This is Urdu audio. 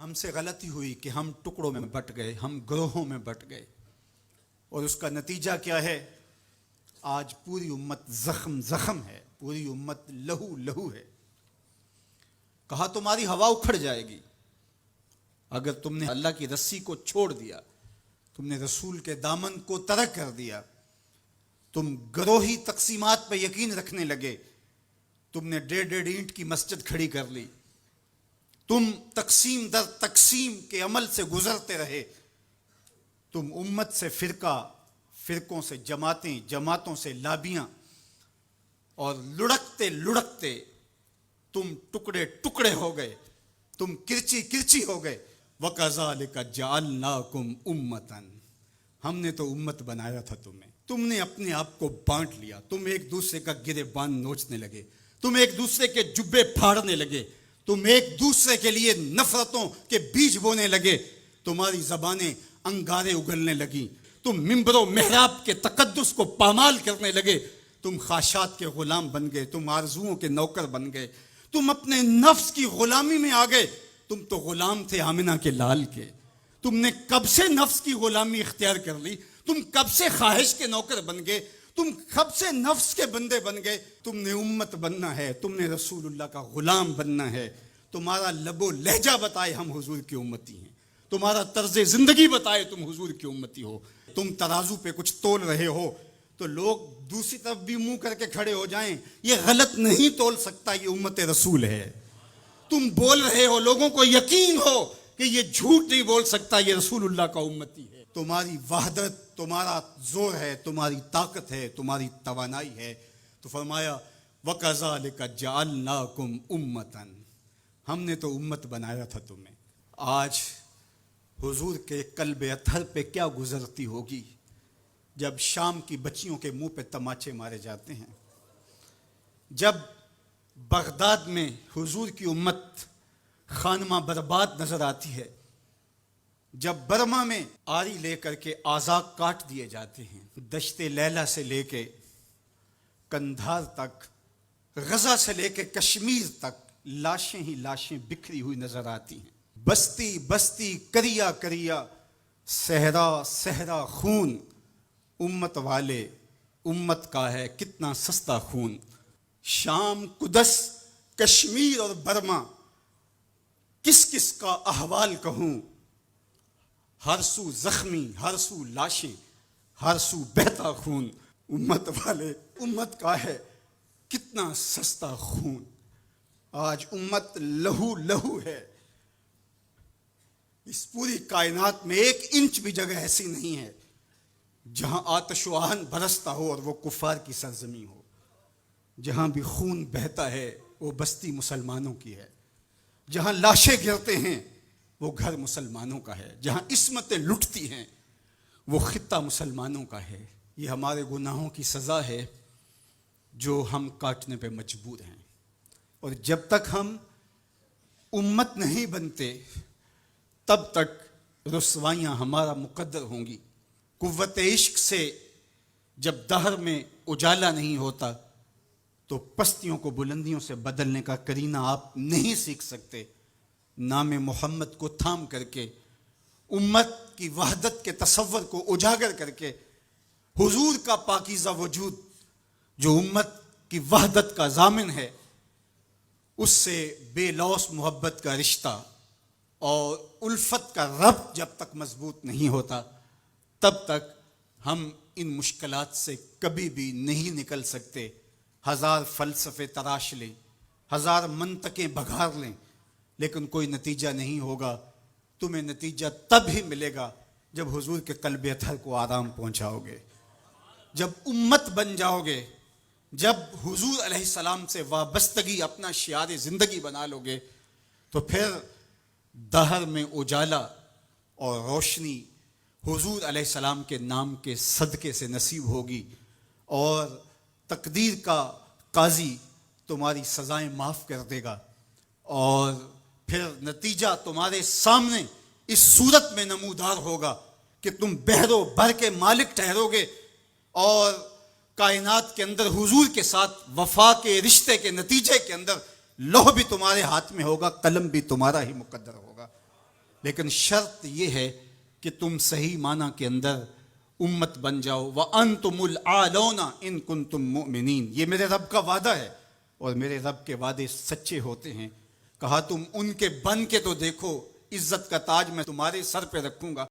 ہم سے غلطی ہوئی کہ ہم ٹکڑوں میں بٹ گئے، ہم گروہوں میں بٹ گئے، اور اس کا نتیجہ کیا ہے؟ آج پوری امت زخم زخم ہے، پوری امت لہو لہو ہے۔ کہا تمہاری ہوا اکھڑ جائے گی اگر تم نے اللہ کی رسی کو چھوڑ دیا، تم نے رسول کے دامن کو ترک کر دیا، تم گروہی تقسیمات پہ یقین رکھنے لگے، تم نے 1.5 اینٹ کی مسجد کھڑی کر لی، تم تقسیم در تقسیم کے عمل سے گزرتے رہے، تم امت سے فرقوں سے جماعتیں، جماعتوں سے لابیاں، اور لڑکتے لڑکتے تم ٹکڑے ٹکڑے ہو گئے، تم کرچی کرچی ہو گئے۔ وَكَذَلِكَ جَعَلْنَاكُمْ أُمَّةً، ہم نے تو امت بنایا تھا تمہیں، تم نے اپنے آپ کو بانٹ لیا، تم ایک دوسرے کا گریبان نوچنے لگے، تم ایک دوسرے کے جبے پھاڑنے لگے، تم ایک دوسرے کے لیے نفرتوں کے بیج بونے لگے، تمہاری زبانیں انگارے اگلنے لگیں، تم ممبر و محراب کے تقدس کو پامال کرنے لگے، تم خواہشات کے غلام بن گئے، تم آرزوؤں کے نوکر بن گئے، تم اپنے نفس کی غلامی میں آ گئے۔ تم تو غلام تھے آمنہ کے لال کے، تم نے کب سے نفس کی غلامی اختیار کر لی، تم کب سے خواہش کے نوکر بن گئے، تم کب سے نفس کے بندے بن گئے۔ تم نے امت بننا ہے، تم نے رسول اللہ کا غلام بننا ہے۔ تمہارا لب و لہجہ بتائے ہم حضور کی امتی ہیں، تمہارا طرز زندگی بتائے تم حضور کی امتی ہو۔ تم ترازو پہ کچھ تول رہے ہو تو لوگ دوسری طرف بھی منہ کر کے کھڑے ہو جائیں، یہ غلط نہیں تول سکتا، یہ امت رسول ہے۔ تم بول رہے ہو، لوگوں کو یقین ہو کہ یہ جھوٹ نہیں بول سکتا، یہ رسول اللہ کا امتی ہے۔ تمہاری وحدت، تمہارا زور ہے، تمہاری طاقت ہے، تمہاری توانائی ہے۔ تو فرمایا وَكَذَلِكَ جَعَلْنَاكُمْ أُمَّةً، ہم نے تو امت بنایا تھا تمہیں۔ آج حضور کے قلب اطہر پہ کیا گزرتی ہوگی جب شام کی بچیوں کے منہ پہ تماچے مارے جاتے ہیں، جب بغداد میں حضور کی امت خانمہ برباد نظر آتی ہے، جب برما میں آری لے کر کے اعضاء کاٹ دیے جاتے ہیں، دشت لیلہ سے لے کے کندھار تک، غزہ سے لے کے کشمیر تک لاشیں ہی لاشیں بکھری ہوئی نظر آتی ہیں، بستی بستی کریا کریا، صحرا صحرا خون، امت والے امت کا ہے کتنا سستا خون۔ شام، قدس، کشمیر اور برما، کس کس کا احوال کہوں، ہر سو زخمی، ہر سو لاشیں، ہر سو بہتا خون، امت والے امت کا ہے کتنا سستا خون۔ آج امت لہو لہو ہے، اس پوری کائنات میں 1 انچ بھی جگہ ایسی نہیں ہے جہاں آتش و آہن برستا ہو اور وہ کفار کی سرزمین ہو۔ جہاں بھی خون بہتا ہے وہ بستی مسلمانوں کی ہے، جہاں لاشیں گرتے ہیں وہ گھر مسلمانوں کا ہے، جہاں عصمتیں لٹتی ہیں وہ خطہ مسلمانوں کا ہے۔ یہ ہمارے گناہوں کی سزا ہے جو ہم کاٹنے پہ مجبور ہیں، اور جب تک ہم امت نہیں بنتے تب تک رسوائیاں ہمارا مقدر ہوں گی۔ قوت عشق سے جب دہر میں اجالا نہیں ہوتا تو پستیوں کو بلندیوں سے بدلنے کا کرینہ آپ نہیں سیکھ سکتے۔ نام محمد کو تھام کر کے، امت کی وحدت کے تصور کو اجاگر کر کے، حضور کا پاکیزہ وجود جو امت کی وحدت کا ضامن ہے، اس سے بے لوث محبت کا رشتہ اور الفت کا ربط جب تک مضبوط نہیں ہوتا تب تک ہم ان مشکلات سے کبھی بھی نہیں نکل سکتے۔ 1000 فلسفے تراش لیں، 1000 منطقیں بگھار لیں، لیکن کوئی نتیجہ نہیں ہوگا۔ تمہیں نتیجہ تب ہی ملے گا جب حضور کے قلب اطہر کو آرام پہنچاؤ گے، جب امت بن جاؤ گے، جب حضور علیہ السلام سے وابستگی اپنا شعار زندگی بنا لو گے، تو پھر دہر میں اجالا اور روشنی حضور علیہ السلام کے نام کے صدقے سے نصیب ہوگی، اور تقدیر کا قاضی تمہاری سزائیں معاف کر دے گا، اور پھر نتیجہ تمہارے سامنے اس صورت میں نمودار ہوگا کہ تم بحر و بر کے مالک ٹھہرو گے، اور کائنات کے اندر حضور کے ساتھ وفا کے رشتے کے نتیجے کے اندر لوح بھی تمہارے ہاتھ میں ہوگا، قلم بھی تمہارا ہی مقدر ہوگا۔ لیکن شرط یہ ہے کہ تم صحیح معنی کے اندر امت بن جاؤ. وَأَنْتُمُ الْعَالَوْنَ إِن كُنتُم مُؤْمِنِينَ. یہ میرے رب کا وعدہ ہے اور میرے رب کے وعدے سچے ہوتے ہیں. کہا تم ان کے بن کے تو دیکھو، عزت کا تاج میں تمہارے سر پہ رکھوں گا.